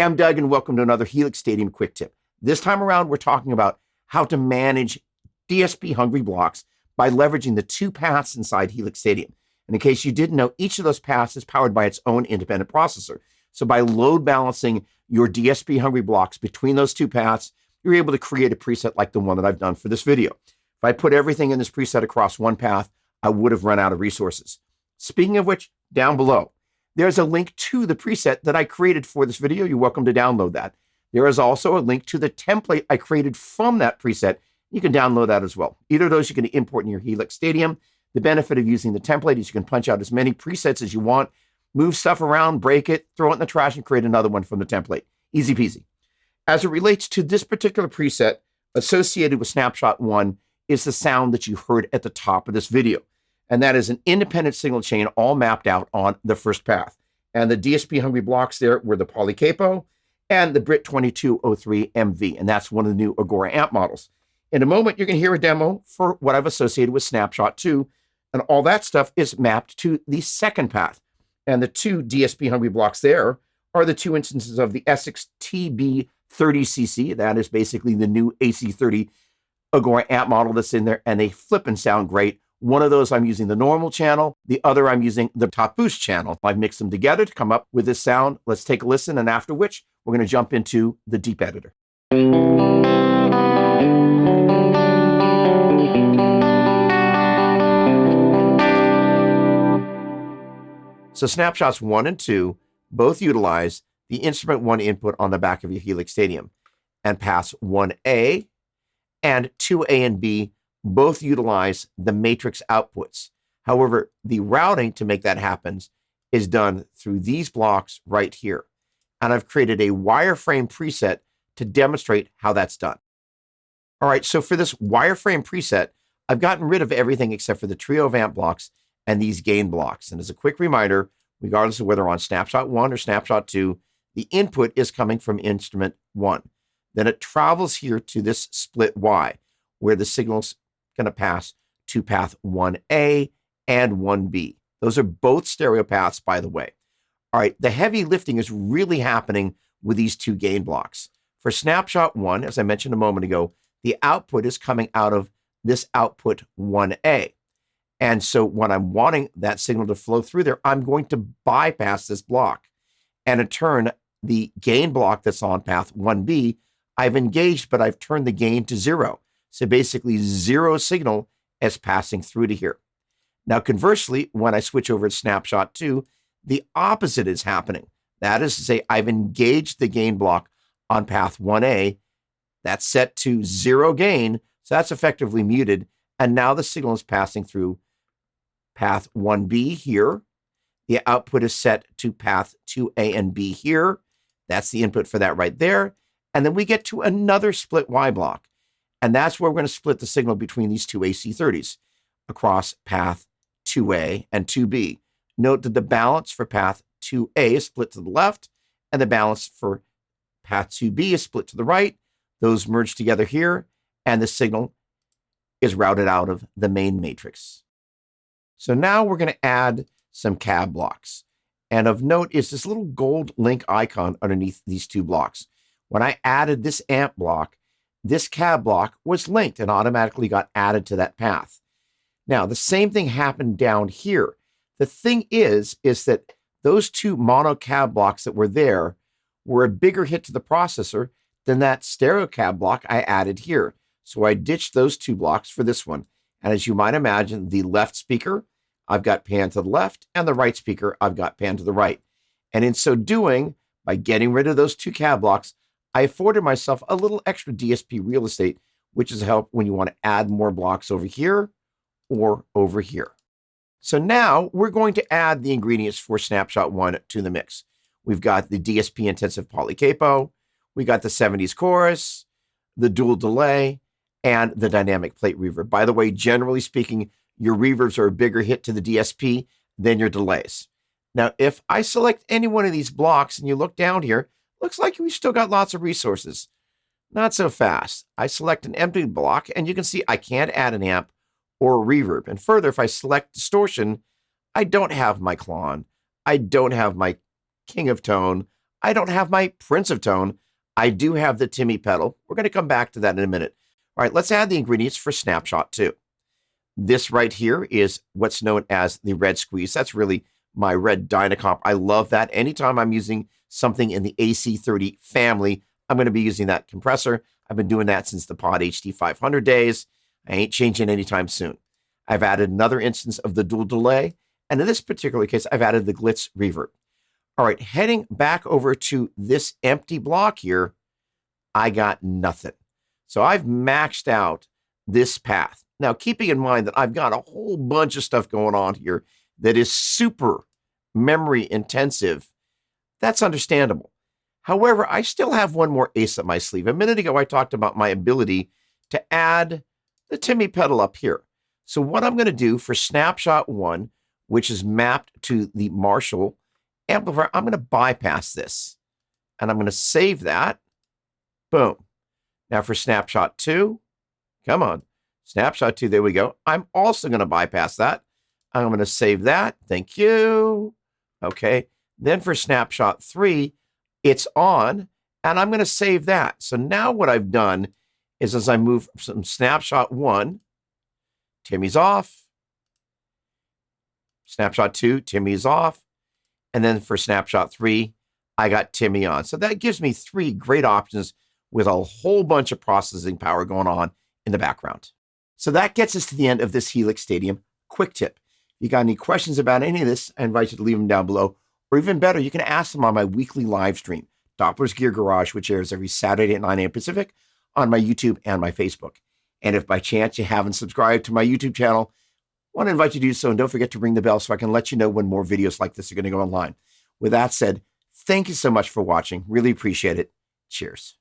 I'm Doug, and welcome to another Helix Stadium Quick Tip. This time around, we're talking about how to manage DSP-hungry blocks by leveraging the two paths inside Helix Stadium. And in case you didn't know, each of those paths is powered by its own independent processor. So by load balancing your DSP-hungry blocks between those two paths, you're able to create a preset like the one that I've done for this video. If I put everything in this preset across one path, I would have run out of resources. Speaking of which, down below, there's a link to the preset that I created for this video. You're welcome to download that. There is also a link to the template I created from that preset. You can download that as well. Either of those you can import in your Helix Stadium. The benefit of using the template is you can punch out as many presets as you want, move stuff around, break it, throw it in the trash, and create another one from the template. Easy peasy. As it relates to this particular preset, associated with Snapshot 1 is the sound that you heard at the top of this video. And that is an independent signal chain all mapped out on the first path. And the DSP-hungry blocks there were the Polycapo and the Brit 2203 MV. And that's one of the new Agora amp models. In a moment, you're going to hear a demo for what I've associated with Snapshot 2. And all that stuff is mapped to the second path. And the two DSP-hungry blocks there are the two instances of the Essex TB30cc. That is basically the new AC30 Agora amp model that's in there. And they flip and sound great. One of those I'm using the normal channel. The other I'm using the top boost channel. I've mixed them together to come up with this sound. Let's take a listen, and after which, we're going to jump into the deep editor. So Snapshots 1 and 2 both utilize the instrument 1 input on the back of your Helix Stadium. And paths 1A and 2A and B both utilize the matrix outputs. However, the routing to make that happen is done through these blocks right here. And I've created a wireframe preset to demonstrate how that's done. All right, so for this wireframe preset, I've gotten rid of everything except for the trio of amp blocks and these gain blocks. And as a quick reminder, regardless of whether on Snapshot 1 or Snapshot 2, the input is coming from instrument 1. Then it travels here to this split Y, where the signal's going to pass to path 1A and 1B. Those are both stereo paths, by the way. All right, the heavy lifting is really happening with these two gain blocks. For Snapshot 1, as I mentioned a moment ago, the output is coming out of this output 1A. And so when I'm wanting that signal to flow through there, I'm going to bypass this block. And in turn, the gain block that's on path 1B, I've engaged, but I've turned the gain to 0. So basically 0 signal is passing through to here. Now, conversely, when I switch over to Snapshot 2, the opposite is happening. That is to say, I've engaged the gain block on path 1A. That's set to 0 gain. So that's effectively muted. And now the signal is passing through path 1B here. The output is set to path 2A and B here. That's the input for that right there. And then we get to another split Y block. And that's where we're going to split the signal between these two AC30s across path 2A and 2B. Note that the balance for path 2A is split to the left, and the balance for path 2B is split to the right. Those merge together here, and the signal is routed out of the main matrix. So now we're going to add some cab blocks. And of note is this little gold link icon underneath these two blocks. When I added this amp block, this cab block was linked and automatically got added to that path. Now, the same thing happened down here. The thing is that those two mono cab blocks that were there were a bigger hit to the processor than that stereo cab block I added here. So I ditched those two blocks for this one. And as you might imagine, the left speaker, I've got pan to the left, and the right speaker, I've got pan to the right. And in so doing, by getting rid of those two cab blocks, I afforded myself a little extra DSP real estate, which is help when you want to add more blocks over here or over here. So now we're going to add the ingredients for Snapshot 1 to the mix. We've got the DSP intensive Polycapo, we got the 70s chorus, the dual delay, and the dynamic plate reverb. By the way, generally speaking, your reverbs are a bigger hit to the DSP than your delays. Now, if I select any one of these blocks and you look down here, looks like we've still got lots of resources. Not so fast. I select an empty block, and you can see I can't add an amp or a reverb. And further, if I select distortion, I don't have my clon. I don't have my king of tone. I don't have my Prince of Tone. I do have the Timmy pedal. We're going to come back to that in a minute. All right, let's add the ingredients for Snapshot 2. This right here is what's known as the red squeeze. That's really my red Dynacomp. I love that. Anytime I'm using something in the AC30 family, I'm going to be using that compressor. I've been doing that since the Pod HD 500 days. I ain't changing anytime soon. I've added another instance of the dual delay, and in this particular case, I've added the glitz reverb. All right, heading back over to this empty block here, I got nothing. So I've maxed out this path. Now, keeping in mind that I've got a whole bunch of stuff going on here that is super memory intensive, that's understandable. However, I still have one more ace up my sleeve. A minute ago, I talked about my ability to add the Timmy pedal up here. So what I'm going to do for Snapshot 1, which is mapped to the Marshall amplifier, I'm going to bypass this. And I'm going to save that. Boom. Now for Snapshot 2, come on. Snapshot 2, there we go. I'm also going to bypass that. I'm going to save that. Thank you. Okay. Then for Snapshot 3, it's on, and I'm going to save that. So now what I've done is as I move from Snapshot 1, Timmy's off. Snapshot 2, Timmy's off. And then for Snapshot 3, I got Timmy on. So that gives me 3 great options with a whole bunch of processing power going on in the background. So that gets us to the end of this Helix Stadium quick tip. If you got any questions about any of this, I invite you to leave them down below. Or even better, you can ask them on my weekly live stream, Doppler's Gear Garage, which airs every Saturday at 9 a.m. Pacific on my YouTube and my Facebook. And if by chance you haven't subscribed to my YouTube channel, I want to invite you to do so. And don't forget to ring the bell so I can let you know when more videos like this are going to go online. With that said, thank you so much for watching. Really appreciate it. Cheers.